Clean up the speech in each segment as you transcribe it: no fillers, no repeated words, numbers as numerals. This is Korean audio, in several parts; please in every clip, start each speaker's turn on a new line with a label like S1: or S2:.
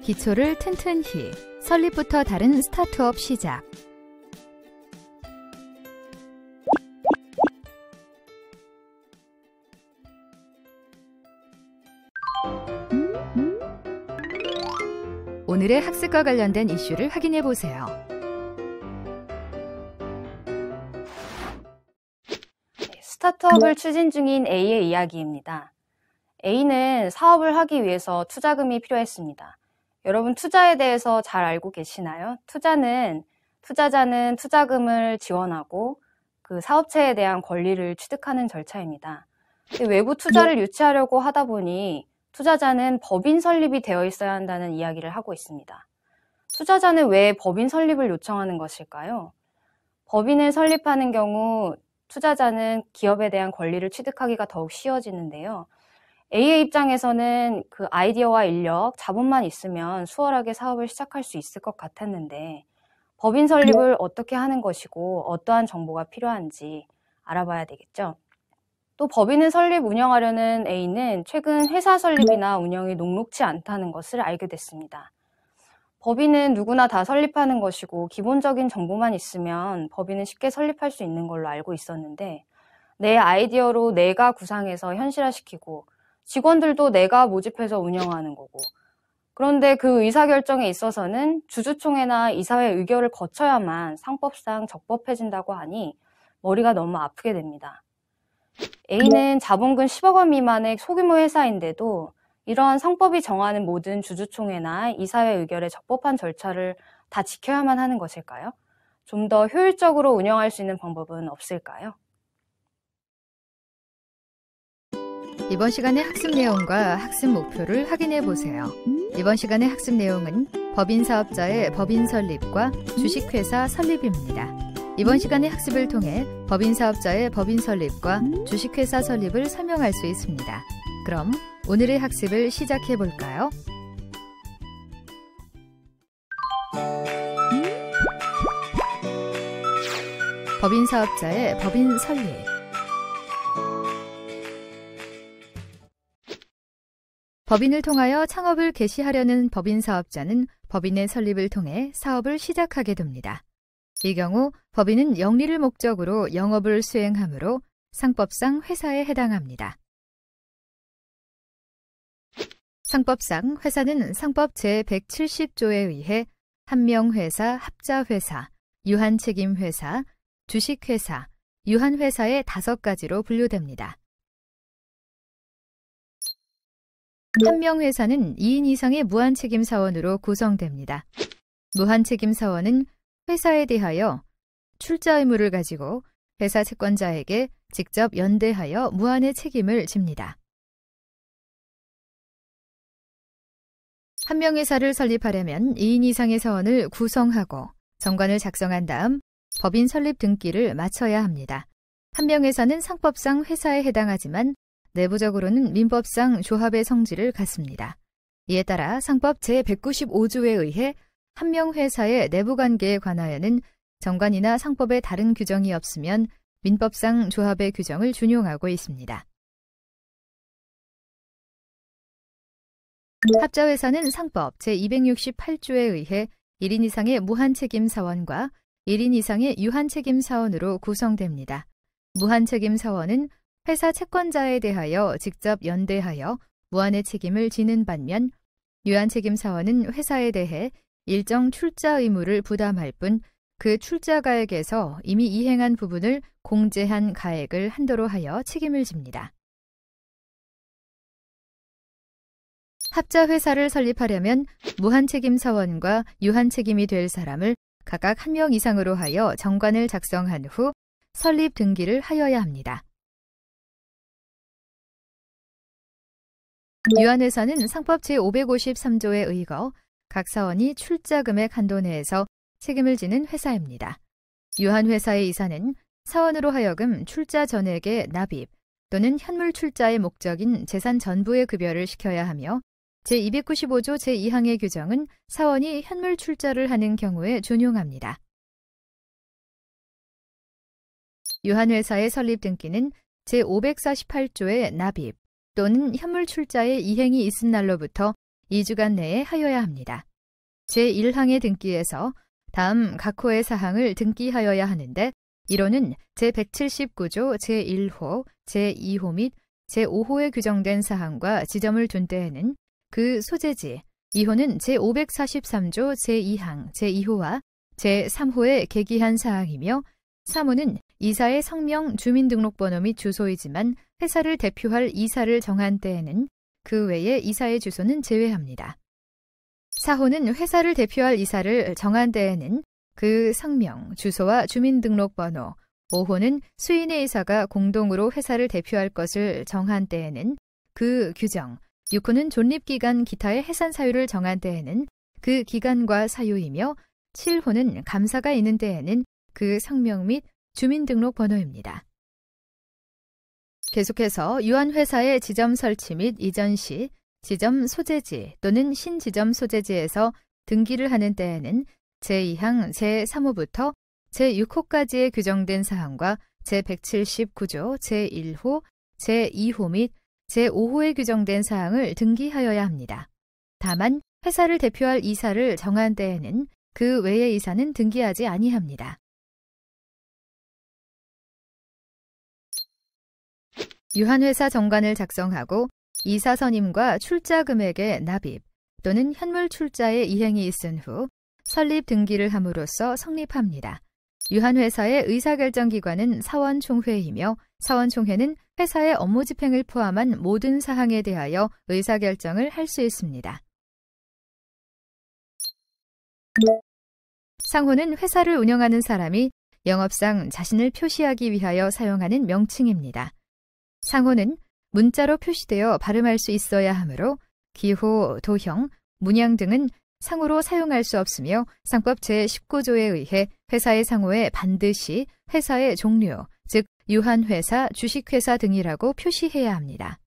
S1: 기초를 튼튼히, 설립부터 다른 스타트업 시작. 오늘의 학습과 관련된 이슈를 확인해 보세요.
S2: 스타트업을 추진 중인 A의 이야기입니다. A는 사업을 하기 위해서 투자금이 필요했습니다. 여러분 투자에 대해서 잘 알고 계시나요? 투자자는 투자금을 지원하고 그 사업체에 대한 권리를 취득하는 절차입니다. 외부 투자를 유치하려고 하다 보니 투자자는 법인 설립이 되어 있어야 한다는 이야기를 하고 있습니다. 투자자는 왜 법인 설립을 요청하는 것일까요? 법인을 설립하는 경우 투자자는 기업에 대한 권리를 취득하기가 더욱 쉬워지는데요. A의 입장에서는 그 아이디어와 인력, 자본만 있으면 수월하게 사업을 시작할 수 있을 것 같았는데 법인 설립을 어떻게 하는 것이고 어떠한 정보가 필요한지 알아봐야 되겠죠. 또 법인을 설립 운영하려는 A는 최근 회사 설립이나 운영이 녹록치 않다는 것을 알게 됐습니다. 법인은 누구나 다 설립하는 것이고 기본적인 정보만 있으면 법인은 쉽게 설립할 수 있는 걸로 알고 있었는데 내 아이디어로 내가 구상해서 현실화시키고 직원들도 내가 모집해서 운영하는 거고 그런데 그 의사결정에 있어서는 주주총회나 이사회 의결을 거쳐야만 상법상 적법해진다고 하니 머리가 너무 아프게 됩니다. A는 자본금 10억 원 미만의 소규모 회사인데도 이러한 상법이 정하는 모든 주주총회나 이사회 의결의 적법한 절차를 다 지켜야만 하는 것일까요? 좀 더 효율적으로 운영할 수 있는 방법은 없을까요?
S1: 이번 시간의 학습 내용과 학습 목표를 확인해 보세요. 이번 시간의 학습 내용은 법인 사업자의 법인 설립과 주식회사 설립입니다. 이번 시간의 학습을 통해 법인 사업자의 법인 설립과 주식회사 설립을 설명할 수 있습니다. 그럼 오늘의 학습을 시작해 볼까요? 법인 사업자의 법인 설립. 법인을 통하여 창업을 개시하려는 법인 사업자는 법인의 설립을 통해 사업을 시작하게 됩니다. 이 경우 법인은 영리를 목적으로 영업을 수행하므로 상법상 회사에 해당합니다. 상법상 회사는 상법 제170조에 의해 한명회사, 합자회사, 유한책임회사, 주식회사, 유한회사의 5가지로 분류됩니다. 한명회사는 2인 이상의 무한책임사원으로 구성됩니다. 무한책임사원은 회사에 대하여 출자 의무를 가지고 회사 채권자에게 직접 연대하여 무한의 책임을 집니다. 한명회사를 설립하려면 2인 이상의 사원을 구성하고 정관을 작성한 다음 법인 설립 등기를 마쳐야 합니다. 한명회사는 상법상 회사에 해당하지만 내부적으로는 민법상 조합의 성질을 갖습니다. 이에 따라 상법 제195조에 의해 한명회사의 내부관계에 관하여는 정관이나 상법의 다른 규정이 없으면 민법상 조합의 규정을 준용하고 있습니다. 합자회사는 상법 제268조에 의해 1인 이상의 무한책임사원과 1인 이상의 유한책임사원으로 구성됩니다. 무한책임사원은 회사 채권자에 대하여 직접 연대하여 무한의 책임을 지는 반면 유한책임사원은 회사에 대해 일정 출자 의무를 부담할 뿐 그 출자가액에서 이미 이행한 부분을 공제한 가액을 한도로 하여 책임을 집니다. 합자회사를 설립하려면 무한책임사원과 유한책임이 될 사람을 각각 1명 이상으로 하여 정관을 작성한 후 설립 등기를 하여야 합니다. 유한회사는 상법 제553조에 의거 각 사원이 출자금액 한도 내에서 책임을 지는 회사입니다. 유한회사의 이사는 사원으로 하여금 출자 전액의 납입 또는 현물 출자의 목적인 재산 전부의 급여를 시켜야 하며 제295조 제2항의 규정은 사원이 현물 출자를 하는 경우에 준용합니다. 유한회사의 설립 등기는 제548조의 납입 또는 현물 출자의 이행이 있은 날로부터 2주간 내에 하여야 합니다. 제1항의 등기에서 다음 각 호의 사항을 등기하여야 하는데 이로는 제179조 제1호, 제2호 및 제5호에 규정된 사항과 지점을 둔 때에는 그 소재지, 2호는 제543조 제2항, 제2호와 제3호에 계기한 사항이며 3호는 이사의 성명, 주민등록번호 및 주소이지만 회사를 대표할 이사를 정한 때에는 그 외에 이사의 주소는 제외합니다. 4호는 회사를 대표할 이사를 정한 때에는 그 성명, 주소와 주민등록번호, 5호는 수인의 이사가 공동으로 회사를 대표할 것을 정한 때에는 그 규정, 6호는 존립기간 기타의 해산 사유를 정한 때에는 그 기간과 사유이며 7호는 감사가 있는 때에는 그 성명 및 주민등록번호입니다. 계속해서 유한회사의 지점 설치 및 이전 시 지점 소재지 또는 신지점 소재지에서 등기를 하는 때에는 제2항 제3호부터 제6호까지에 규정된 사항과 제179조 제1호, 제2호 및 제5호에 규정된 사항을 등기하여야 합니다. 다만 회사를 대표할 이사를 정한 때에는 그 외의 이사는 등기하지 아니합니다. 유한회사 정관을 작성하고 이사 선임과 출자 금액의 납입 또는 현물 출자의 이행이 있은 후 설립 등기를 함으로써 성립합니다. 유한회사의 의사결정기관은 사원총회이며 사원총회는 회사의 업무 집행을 포함한 모든 사항에 대하여 의사결정을 할 수 있습니다. 상호는 회사를 운영하는 사람이 영업상 자신을 표시하기 위하여 사용하는 명칭입니다. 상호는 문자로 표시되어 발음할 수 있어야 하므로 기호, 도형, 문양 등은 상호로 사용할 수 없으며 상법 제19조에 의해 회사의 상호에 반드시 회사의 종류, 즉 유한회사, 주식회사 등이라고 표시해야 합니다.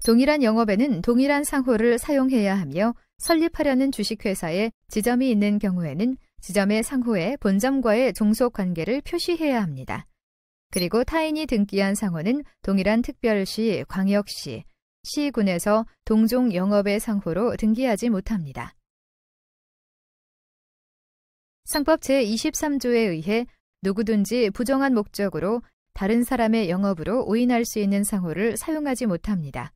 S1: 동일한 영업에는 동일한 상호를 사용해야 하며 설립하려는 주식회사에 지점이 있는 경우에는 지점의 상호에 본점과의 종속관계를 표시해야 합니다. 그리고 타인이 등기한 상호는 동일한 특별시, 광역시, 시군에서 동종 영업의 상호로 등기하지 못합니다. 상법 제23조에 의해 누구든지 부정한 목적으로 다른 사람의 영업으로 오인할 수 있는 상호를 사용하지 못합니다.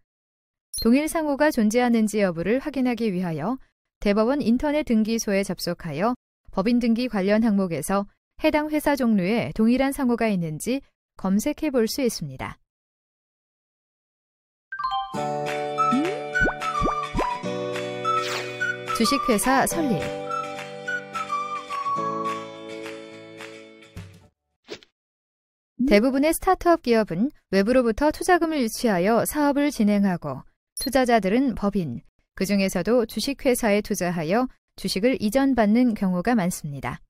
S1: 동일 상호가 존재하는지 여부를 확인하기 위하여 대법원 인터넷 등기소에 접속하여 법인 등기 관련 항목에서 해당 회사 종류에 동일한 상호가 있는지 검색해 볼 수 있습니다. 주식회사 설립. 대부분의 스타트업 기업은 외부로부터 투자금을 유치하여 사업을 진행하고 투자자들은 법인, 그 중에서도 주식회사에 투자하여 주식을 이전받는 경우가 많습니다.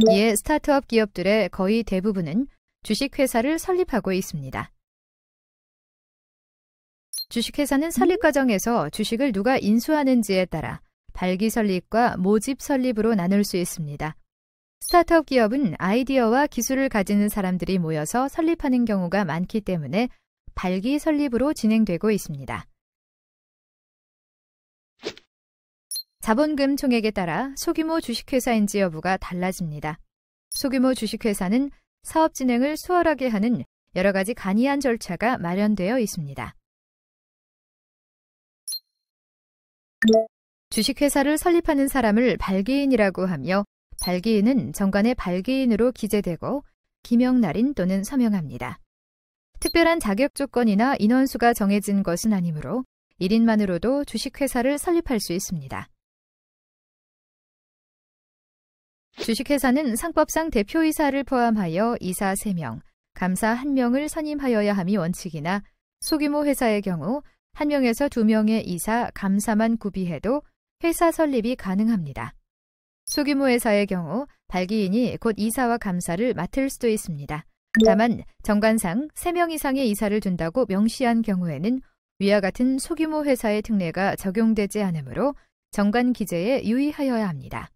S1: 이에 스타트업 기업들의 거의 대부분은 주식회사를 설립하고 있습니다. 주식회사는 설립 과정에서 주식을 누가 인수하는지에 따라 발기 설립과 모집 설립으로 나눌 수 있습니다. 스타트업 기업은 아이디어와 기술을 가지는 사람들이 모여서 설립하는 경우가 많기 때문에 발기 설립으로 진행되고 있습니다. 자본금 총액에 따라 소규모 주식회사인지 여부가 달라집니다. 소규모 주식회사는 사업 진행을 수월하게 하는 여러 가지 간이한 절차가 마련되어 있습니다. 주식회사를 설립하는 사람을 발기인이라고 하며 발기인은 정관의 발기인으로 기재되고 기명날인 또는 서명합니다. 특별한 자격 조건이나 인원수가 정해진 것은 아니므로 1인만으로도 주식회사를 설립할 수 있습니다. 주식회사는 상법상 대표이사를 포함하여 이사 3명, 감사 1명을 선임하여야 함이 원칙이나 소규모 회사의 경우 1명에서 2명의 이사, 감사만 구비해도 회사 설립이 가능합니다. 소규모 회사의 경우 발기인이 곧 이사와 감사를 맡을 수도 있습니다. 다만 정관상 3명 이상의 이사를 둔다고 명시한 경우에는 위와 같은 소규모 회사의 특례가 적용되지 않으므로 정관 기재에 유의하여야 합니다.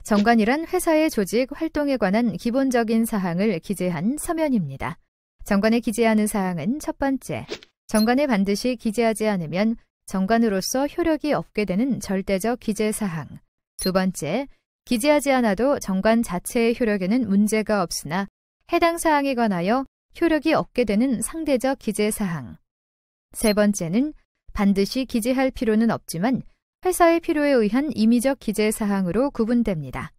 S1: 정관이란 회사의 조직 활동에 관한 기본적인 사항을 기재한 서면입니다. 정관에 기재하는 사항은 첫 번째, 정관에 반드시 기재하지 않으면 정관으로서 효력이 없게 되는 절대적 기재사항. 두 번째, 기재하지 않아도 정관 자체의 효력에는 문제가 없으나 해당 사항에 관하여 효력이 없게 되는 상대적 기재사항. 세 번째는 반드시 기재할 필요는 없지만 회사의 필요에 의한 임의적 기재사항으로 구분됩니다.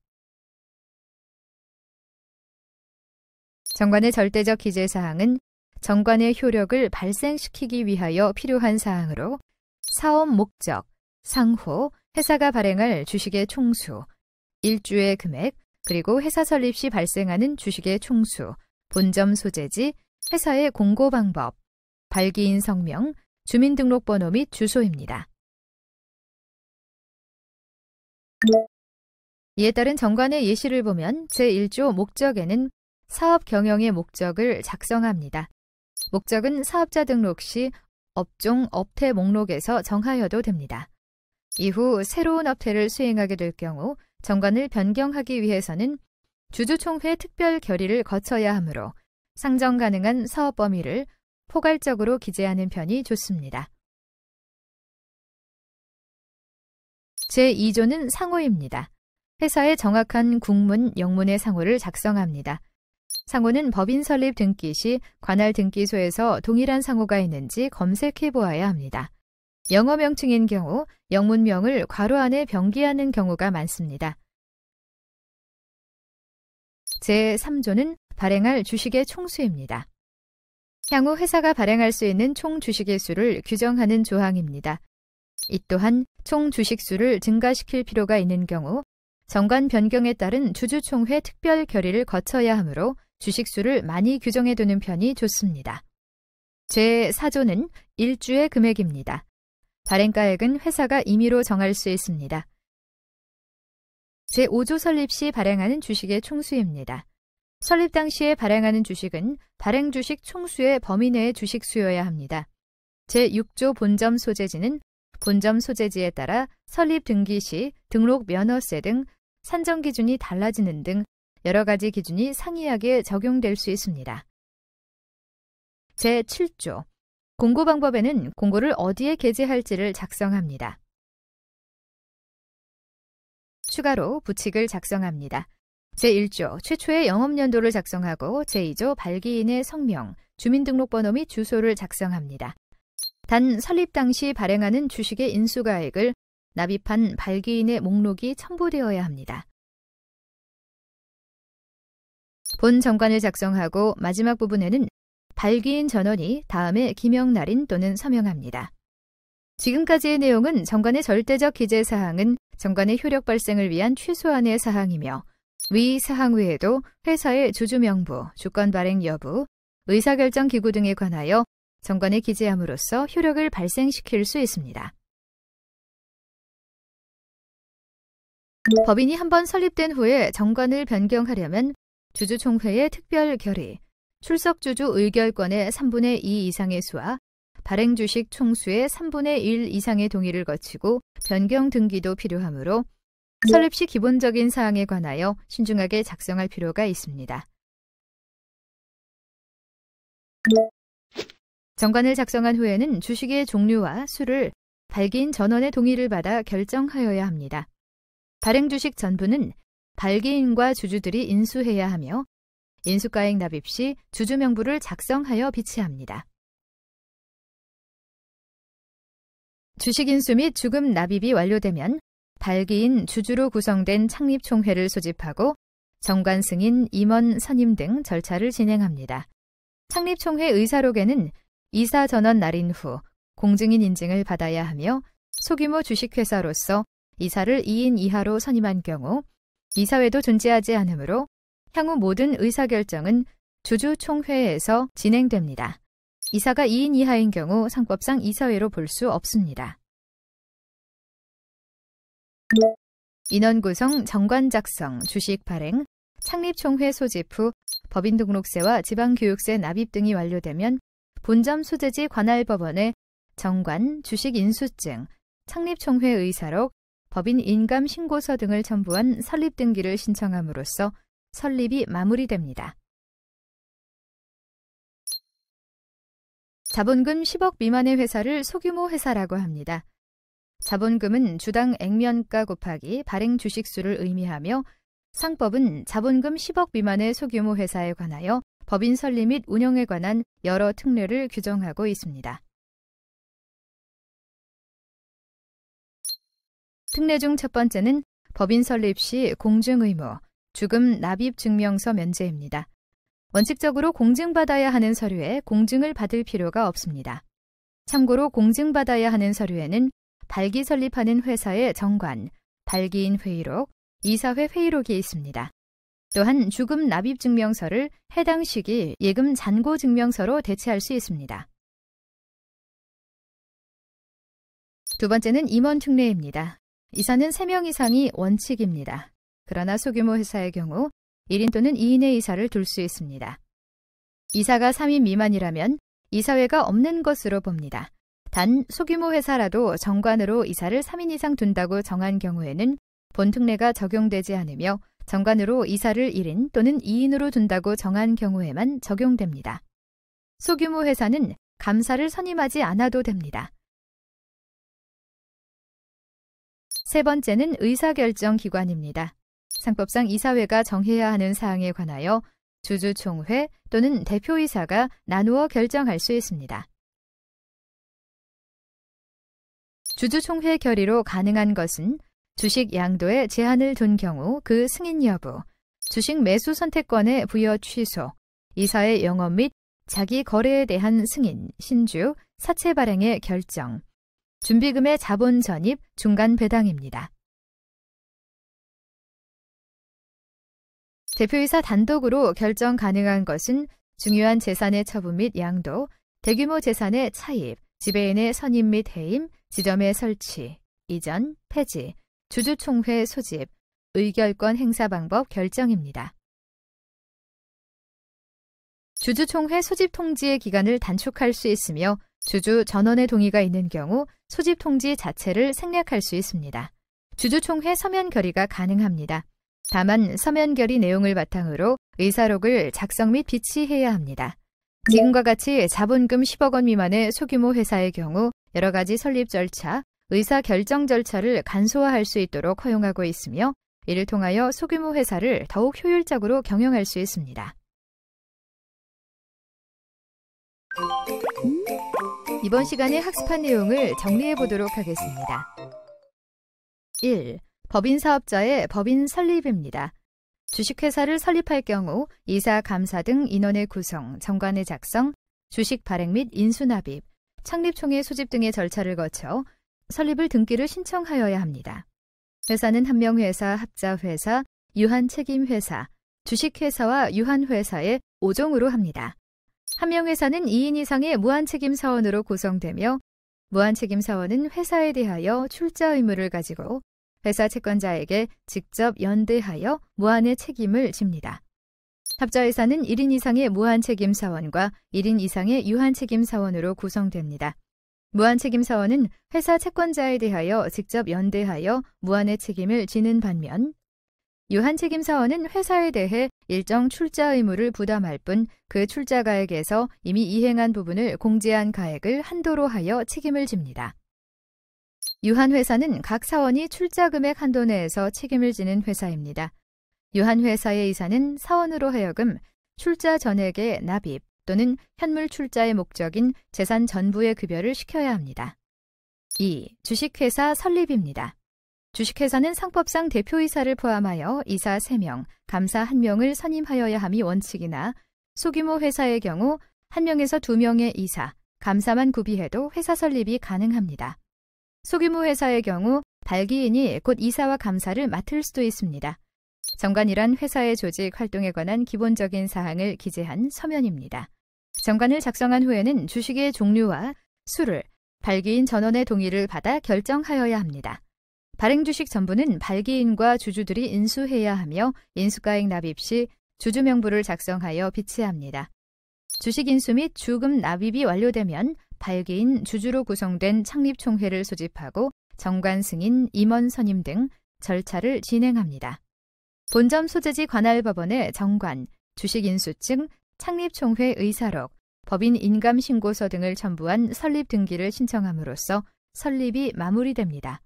S1: 정관의 절대적 기재사항은 정관의 효력을 발생시키기 위하여 필요한 사항으로 사업 목적, 상호, 회사가 발행할 주식의 총수, 일주의 금액, 그리고 회사 설립 시 발생하는 주식의 총수, 본점 소재지, 회사의 공고 방법, 발기인 성명, 주민등록번호 및 주소입니다. 이에 따른 정관의 예시를 보면 제1조 목적에는 사업 경영의 목적을 작성합니다. 목적은 사업자 등록 시 업종, 업태 목록에서 정하여도 됩니다. 이후 새로운 업태를 수행하게 될 경우 정관을 변경하기 위해서는 주주총회 특별 결의를 거쳐야 하므로 상정 가능한 사업 범위를 포괄적으로 기재하는 편이 좋습니다. 제2조는 상호입니다. 회사의 정확한 국문, 영문의 상호를 작성합니다. 상호는 법인 설립 등기 시 관할 등기소에서 동일한 상호가 있는지 검색해 보아야 합니다. 영어 명칭인 경우 영문명을 괄호 안에 병기하는 경우가 많습니다. 제3조는 발행할 주식의 총수입니다. 향후 회사가 발행할 수 있는 총 주식의 수를 규정하는 조항입니다. 이 또한 총 주식수를 증가시킬 필요가 있는 경우 정관 변경에 따른 주주총회 특별 결의를 거쳐야 하므로 주식수를 많이 규정해 두는 편이 좋습니다. 제4조는 일주의 금액입니다. 발행가액은 회사가 임의로 정할 수 있습니다. 제5조 설립 시 발행하는 주식의 총수입니다. 설립 당시에 발행하는 주식은 발행 주식 총수의 범위 내의 주식수여야 합니다. 제6조 본점 소재지는 본점 소재지에 따라 설립 등기 시 등록 면허세 등 산정 기준이 달라지는 등 여러 가지 기준이 상이하게 적용될 수 있습니다. 제7조 공고 방법에는 공고를 어디에 게재할지를 작성합니다. 추가로 부칙을 작성합니다. 제1조 최초의 영업연도를 작성하고 제2조 발기인의 성명, 주민등록번호 및 주소를 작성합니다. 단 설립 당시 발행하는 주식의 인수가액을 납입한 발기인의 목록이 첨부되어야 합니다. 본 정관을 작성하고 마지막 부분에는 발기인 전원이 다음에 기명날인 또는 서명합니다. 지금까지의 내용은 정관의 절대적 기재사항은 정관의 효력 발생을 위한 최소한의 사항이며 위 사항 외에도 회사의 주주명부, 주권 발행 여부, 의사결정 기구 등에 관하여 정관에 기재함으로써 효력을 발생시킬 수 있습니다. 법인이 한번 설립된 후에 정관을 변경하려면 주주총회의 특별 결의, 출석주주 의결권의 3분의 2 이상의 수와 발행주식 총수의 3분의 1 이상의 동의를 거치고 변경 등기도 필요하므로 설립 시 기본적인 사항에 관하여 신중하게 작성할 필요가 있습니다. 정관을 작성한 후에는 주식의 종류와 수를 발기인 전원의 동의를 받아 결정하여야 합니다. 발행주식 전부는 발기인과 주주들이 인수해야 하며 인수가액 납입 시 주주명부를 작성하여 비치합니다. 주식 인수 및 주금 납입이 완료되면 발기인 주주로 구성된 창립총회를 소집하고 정관 승인, 임원 선임 등 절차를 진행합니다. 창립총회 의사록에는 이사 전원 날인 후 공증인 인증을 받아야 하며 소규모 주식회사로서 이사를 2인 이하로 선임한 경우 이사회도 존재하지 않으므로 향후 모든 의사결정은 주주총회에서 진행됩니다. 이사가 2인 이하인 경우 상법상 이사회로 볼 수 없습니다. 인원 구성, 정관 작성, 주식 발행, 창립총회 소집 후 법인 등록세와 지방교육세 납입 등이 완료되면 본점 소재지 관할법원에 정관, 주식 인수증, 창립총회 의사록, 법인 인감신고서 등을 첨부한 설립 등기를 신청함으로써 설립이 마무리됩니다. 자본금 10억 미만의 회사를 소규모 회사라고 합니다. 자본금은 주당 액면가 곱하기 발행 주식수를 의미하며 상법은 자본금 10억 미만의 소규모 회사에 관하여 법인 설립 및 운영에 관한 여러 특례를 규정하고 있습니다. 특례 중 첫 번째는 법인 설립 시 공증의무, 주금 납입 증명서 면제입니다. 원칙적으로 공증받아야 하는 서류에 공증을 받을 필요가 없습니다. 참고로 공증받아야 하는 서류에는 발기 설립하는 회사의 정관, 발기인 회의록, 이사회 회의록이 있습니다. 또한 주금 납입 증명서를 해당 시기 예금 잔고 증명서로 대체할 수 있습니다. 두 번째는 임원 특례입니다. 이사는 3명 이상이 원칙입니다. 그러나 소규모 회사의 경우 1인 또는 2인의 이사를 둘 수 있습니다. 이사가 3인 미만이라면 이사회가 없는 것으로 봅니다. 단 소규모 회사라도 정관으로 이사를 3인 이상 둔다고 정한 경우에는 본 특례가 적용되지 않으며 정관으로 이사를 1인 또는 2인으로 둔다고 정한 경우에만 적용됩니다. 소규모 회사는 감사를 선임하지 않아도 됩니다. 세 번째는 의사결정기관입니다. 상법상 이사회가 정해야 하는 사항에 관하여 주주총회 또는 대표이사가 나누어 결정할 수 있습니다. 주주총회 결의로 가능한 것은 주식 양도에 제한을 둔 경우 그 승인 여부, 주식 매수 선택권의 부여 취소, 이사의 영업 및 자기 거래에 대한 승인, 신주, 사채 발행의 결정, 준비금의 자본 전입, 중간 배당입니다. 대표이사 단독으로 결정 가능한 것은 중요한 재산의 처분 및 양도, 대규모 재산의 차입, 지배인의 선임 및 해임, 지점의 설치, 이전, 폐지, 주주총회 소집, 의결권 행사 방법 결정입니다. 주주총회 소집 통지의 기간을 단축할 수 있으며 주주 전원의 동의가 있는 경우 소집 통지 자체를 생략할 수 있습니다. 주주총회 서면 결의가 가능합니다. 다만 서면 결의 내용을 바탕으로 의사록을 작성 및 비치해야 합니다. 지금과 같이 자본금 10억 원 미만의 소규모 회사의 경우 여러 가지 설립 절차, 의사 결정 절차를 간소화할 수 있도록 허용하고 있으며 이를 통하여 소규모 회사를 더욱 효율적으로 경영할 수 있습니다. 이번 시간에 학습한 내용을 정리해 보도록 하겠습니다. 1. 법인사업자의 법인 설립입니다. 주식회사를 설립할 경우 이사, 감사 등 인원의 구성, 정관의 작성, 주식 발행 및 인수납입, 창립총회 소집 등의 절차를 거쳐 설립을 등기를 신청하여야 합니다. 회사는 한명회사, 합자회사, 유한책임회사, 주식회사와 유한회사의 5종으로 합니다. 한명회사는 2인 이상의 무한책임사원으로 구성되며 무한책임사원은 회사에 대하여 출자 의무를 가지고 회사 채권자에게 직접 연대하여 무한의 책임을 집니다. 합자회사는 1인 이상의 무한책임사원과 1인 이상의 유한책임사원으로 구성됩니다. 무한책임사원은 회사 채권자에 대하여 직접 연대하여 무한의 책임을 지는 반면 유한책임사원은 회사에 대해 일정 출자 의무를 부담할 뿐 그 출자가액에서 이미 이행한 부분을 공제한 가액을 한도로 하여 책임을 집니다. 유한회사는 각 사원이 출자 금액 한도 내에서 책임을 지는 회사입니다. 유한회사의 이사는 사원으로 하여금 출자 전액의 납입 또는 현물 출자의 목적인 재산 전부의 급여를 시켜야 합니다. 2. 주식회사 설립입니다. 주식회사는 상법상 대표이사를 포함하여 이사 3명, 감사 1명을 선임하여야 함이 원칙이나 소규모 회사의 경우 1명에서 2명의 이사, 감사만 구비해도 회사 설립이 가능합니다. 소규모 회사의 경우 발기인이 곧 이사와 감사를 맡을 수도 있습니다. 정관이란 회사의 조직 활동에 관한 기본적인 사항을 기재한 서면입니다. 정관을 작성한 후에는 주식의 종류와 수를 발기인 전원의 동의를 받아 결정하여야 합니다. 발행주식 전부는 발기인과 주주들이 인수해야 하며 인수가액 납입 시 주주명부를 작성하여 비치합니다. 주식 인수 및 주금 납입이 완료되면 발기인 주주로 구성된 창립총회를 소집하고 정관 승인, 임원 선임 등 절차를 진행합니다. 본점 소재지 관할법원의 정관, 주식인수증, 창립총회 의사록, 법인 인감신고서 등을 첨부한 설립 등기를 신청함으로써 설립이 마무리됩니다.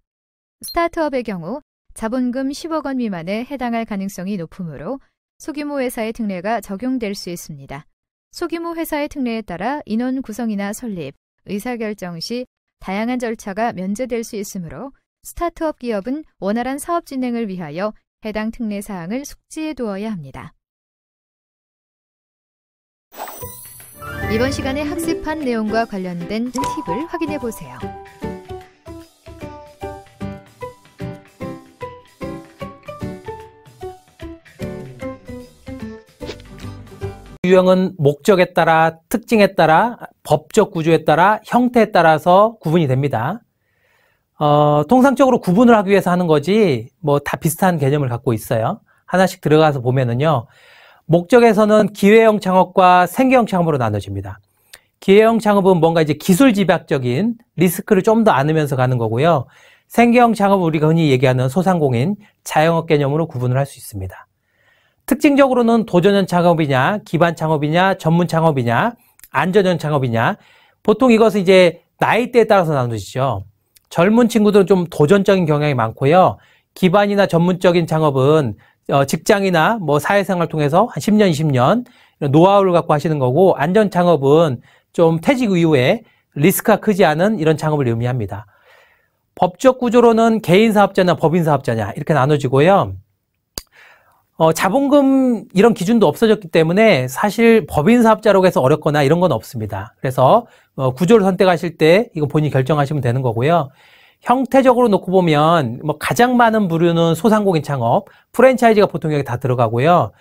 S1: 스타트업의 경우 자본금 10억 원 미만에 해당할 가능성이 높으므로 소규모 회사의 특례가 적용될 수 있습니다. 소규모 회사의 특례에 따라 인원 구성이나 설립, 의사결정 시 다양한 절차가 면제될 수 있으므로 스타트업 기업은 원활한 사업 진행을 위하여 해당 특례 사항을 숙지해 두어야 합니다. 이번 시간에 학습한 내용과 관련된 팁을 확인해 보세요.
S3: 유형은 목적에 따라, 특징에 따라, 법적 구조에 따라, 형태에 따라서 구분이 됩니다. 통상적으로 구분을 하기 위해서 하는 거지 뭐 다 비슷한 개념을 갖고 있어요. 하나씩 들어가서 보면은요. 목적에서는 기회형 창업과 생계형 창업으로 나눠집니다. 기회형 창업은 뭔가 이제 기술 집약적인 리스크를 좀 더 안으면서 가는 거고요. 생계형 창업은 우리가 흔히 얘기하는 소상공인, 자영업 개념으로 구분을 할 수 있습니다. 특징적으로는 도전형 창업이냐, 기반 창업이냐, 전문 창업이냐, 안전형 창업이냐, 보통 이것은 이제 나이대에 따라서 나누시죠. 젊은 친구들은 좀 도전적인 경향이 많고요. 기반이나 전문적인 창업은 직장이나 뭐 사회생활을 통해서 한 10년, 20년 노하우를 갖고 하시는 거고, 안전 창업은 좀 퇴직 이후에 리스크가 크지 않은 이런 창업을 의미합니다. 법적 구조로는 개인 사업자나 법인 사업자냐 이렇게 나눠지고요. 자본금 이런 기준도 없어졌기 때문에 사실 법인 사업자라고 해서 어렵거나 이런 건 없습니다. 그래서 구조를 선택하실 때 이거 본인이 결정하시면 되는 거고요. 형태적으로 놓고 보면 뭐 가장 많은 부류는 소상공인 창업, 프랜차이즈가 보통 여기 다 들어가고요.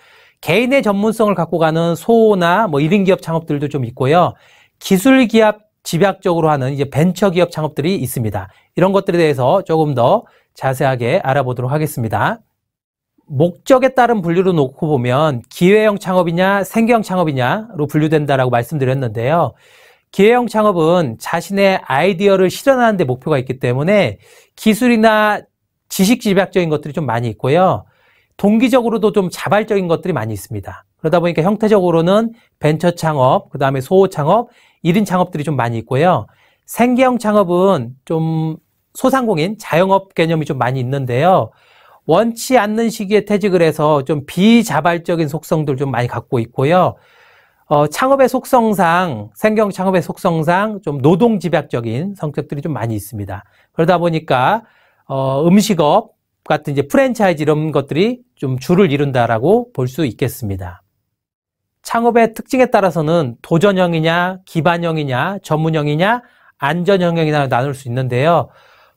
S3: 개인의 전문성을 갖고 가는 소나 뭐 1인 기업 창업들도 좀 있고요. 기술 기업 집약적으로 하는 이제 벤처 기업 창업들이 있습니다. 이런 것들에 대해서 조금 더 자세하게 알아보도록 하겠습니다. 목적에 따른 분류로 놓고 보면 기회형 창업이냐 생계형 창업이냐로 분류된다라고 말씀드렸는데요. 기회형 창업은 자신의 아이디어를 실현하는 데 목표가 있기 때문에 기술이나 지식 집약적인 것들이 좀 많이 있고요. 동기적으로도 좀 자발적인 것들이 많이 있습니다. 그러다 보니까 형태적으로는 벤처 창업, 그 다음에 소호 창업, 1인 창업들이 좀 많이 있고요. 생계형 창업은 좀 소상공인, 자영업 개념이 좀 많이 있는데요. 원치 않는 시기에 퇴직을 해서 좀 비자발적인 속성들 좀 많이 갖고 있고요. 창업의 속성상, 생계형 창업의 속성상 좀 노동 집약적인 성격들이 좀 많이 있습니다. 그러다 보니까 음식업 같은 이제 프랜차이즈 이런 것들이 좀 주를 이룬다라고 볼 수 있겠습니다. 창업의 특징에 따라서는 도전형이냐, 기반형이냐, 전문형이냐, 안전형이냐 나눌 수 있는데요.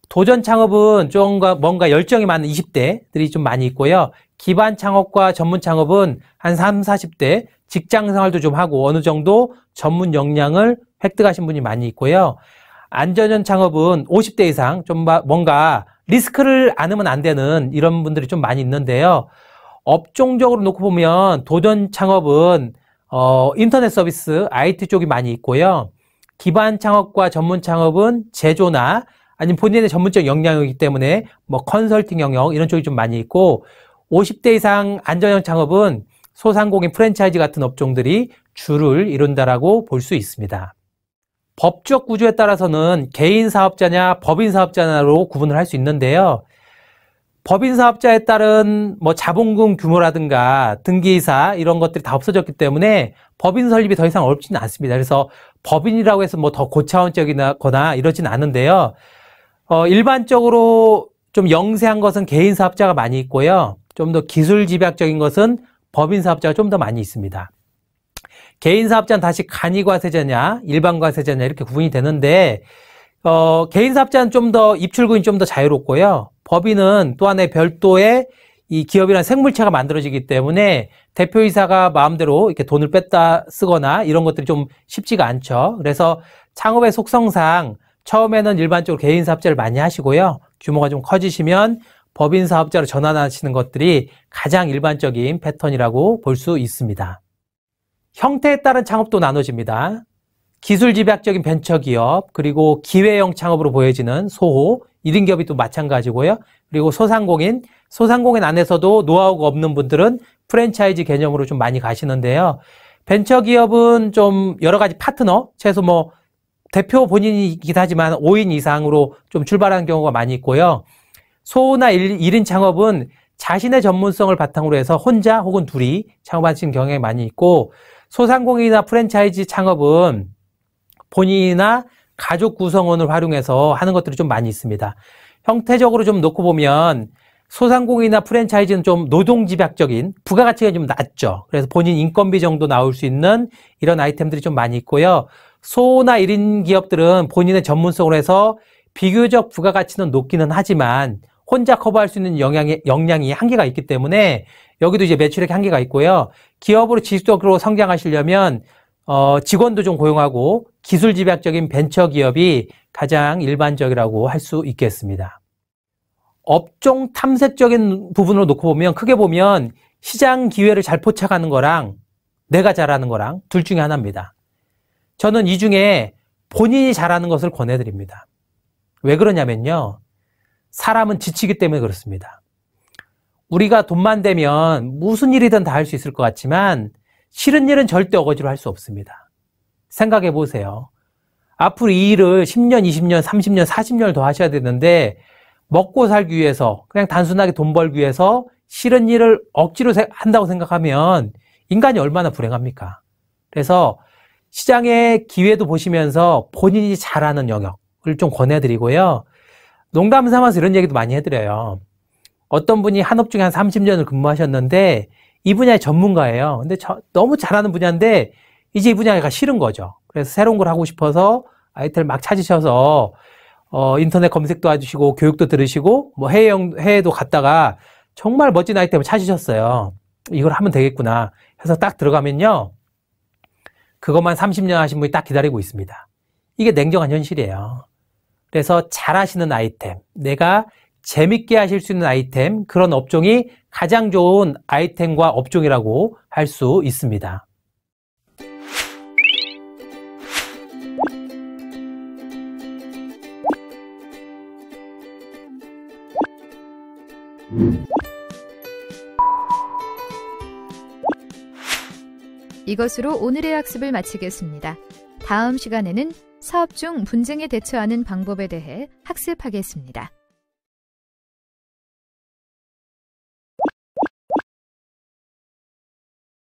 S3: 도전 창업은 좀 뭔가 열정이 많은 20대들이 좀 많이 있고요. 기반 창업과 전문 창업은 한 30, 40대 직장 생활도 좀 하고 어느 정도 전문 역량을 획득하신 분이 많이 있고요. 안전형 창업은 50대 이상 좀 뭔가 리스크를 안으면 안 되는 이런 분들이 좀 많이 있는데요. 업종적으로 놓고 보면 도전 창업은 인터넷 서비스, IT 쪽이 많이 있고요. 기반 창업과 전문 창업은 제조나 아니면 본인의 전문적 역량이기 때문에 뭐 컨설팅 영역 이런 쪽이 좀 많이 있고 50대 이상 안전형 창업은 소상공인 프랜차이즈 같은 업종들이 주를 이룬다라고 볼 수 있습니다. 법적 구조에 따라서는 개인 사업자냐 법인 사업자냐로 구분을 할 수 있는데요. 법인 사업자에 따른 뭐 자본금 규모라든가 등기이사 이런 것들이 다 없어졌기 때문에 법인 설립이 더 이상 어렵지는 않습니다. 그래서 법인이라고 해서 뭐 더 고차원적이거나 이러지는 않은데요. 일반적으로 좀 영세한 것은 개인 사업자가 많이 있고요. 좀 더 기술 집약적인 것은 법인 사업자가 좀 더 많이 있습니다. 개인 사업자는 다시 간이과세자냐, 일반과세자냐 이렇게 구분이 되는데 개인 사업자는 좀 더 입출금이 좀 더 자유롭고요. 법인은 또 하나의 별도의 이 기업이라는 생물체가 만들어지기 때문에 대표이사가 마음대로 이렇게 돈을 뺐다 쓰거나 이런 것들이 좀 쉽지가 않죠. 그래서 창업의 속성상 처음에는 일반적으로 개인 사업자를 많이 하시고요. 규모가 좀 커지시면 법인 사업자로 전환하시는 것들이 가장 일반적인 패턴이라고 볼 수 있습니다. 형태에 따른 창업도 나눠집니다. 기술 집약적인 벤처기업, 그리고 기회형 창업으로 보여지는 소호, 1인 기업이 또 마찬가지고요. 그리고 소상공인 안에서도 노하우가 없는 분들은 프랜차이즈 개념으로 좀 많이 가시는데요. 벤처기업은 좀 여러 가지 파트너, 최소 뭐 대표 본인이긴 하지만 5인 이상으로 좀 출발하는 경우가 많이 있고요. 소나 1인 창업은 자신의 전문성을 바탕으로 해서 혼자 혹은 둘이 창업하시는 경향이 많이 있고, 소상공인이나 프랜차이즈 창업은 본인이나 가족 구성원을 활용해서 하는 것들이 좀 많이 있습니다. 형태적으로 좀 놓고 보면 소상공인이나 프랜차이즈는 좀 노동집약적인 부가가치가 좀 낮죠. 그래서 본인 인건비 정도 나올 수 있는 이런 아이템들이 좀 많이 있고요. 소나 1인 기업들은 본인의 전문성으로 해서 비교적 부가가치는 높기는 하지만 혼자 커버할 수 있는 역량이 한계가 있기 때문에 여기도 이제 매출액 한계가 있고요. 기업으로 지속적으로 성장하시려면 직원도 좀 고용하고 기술 집약적인 벤처 기업이 가장 일반적이라고 할 수 있겠습니다. 업종 탐색적인 부분으로 놓고 보면 크게 보면 시장 기회를 잘 포착하는 거랑 내가 잘하는 거랑 둘 중에 하나입니다. 저는 이 중에 본인이 잘하는 것을 권해드립니다. 왜 그러냐면요. 사람은 지치기 때문에 그렇습니다. 우리가 돈만 되면 무슨 일이든 다 할 수 있을 것 같지만 싫은 일은 절대 어거지로 할 수 없습니다. 생각해 보세요. 앞으로 이 일을 10년, 20년, 30년, 40년을 더 하셔야 되는데 먹고 살기 위해서, 그냥 단순하게 돈 벌기 위해서 싫은 일을 억지로 한다고 생각하면 인간이 얼마나 불행합니까? 그래서 시장의 기회도 보시면서 본인이 잘하는 영역을 좀 권해드리고요. 농담 삼아서 이런 얘기도 많이 해드려요. 어떤 분이 한 업종에 한 30년을 근무하셨는데 이 분야의 전문가예요. 근데 너무 잘하는 분야인데 이제 이 분야가 싫은 거죠. 그래서 새로운 걸 하고 싶어서 아이템을 막 찾으셔서 인터넷 검색도 해주시고 교육도 들으시고 뭐 해외도 갔다가 정말 멋진 아이템을 찾으셨어요. 이걸 하면 되겠구나 해서 딱 들어가면요. 그것만 30년 하신 분이 딱 기다리고 있습니다. 이게 냉정한 현실이에요. 그래서 잘하시는 아이템, 내가 재밌게 하실 수 있는 아이템, 그런 업종이 가장 좋은 아이템과 업종이라고 할 수 있습니다.
S1: 이것으로 오늘의 학습을 마치겠습니다. 다음 시간에는 사업 중 분쟁에 대처하는 방법에 대해 학습하겠습니다.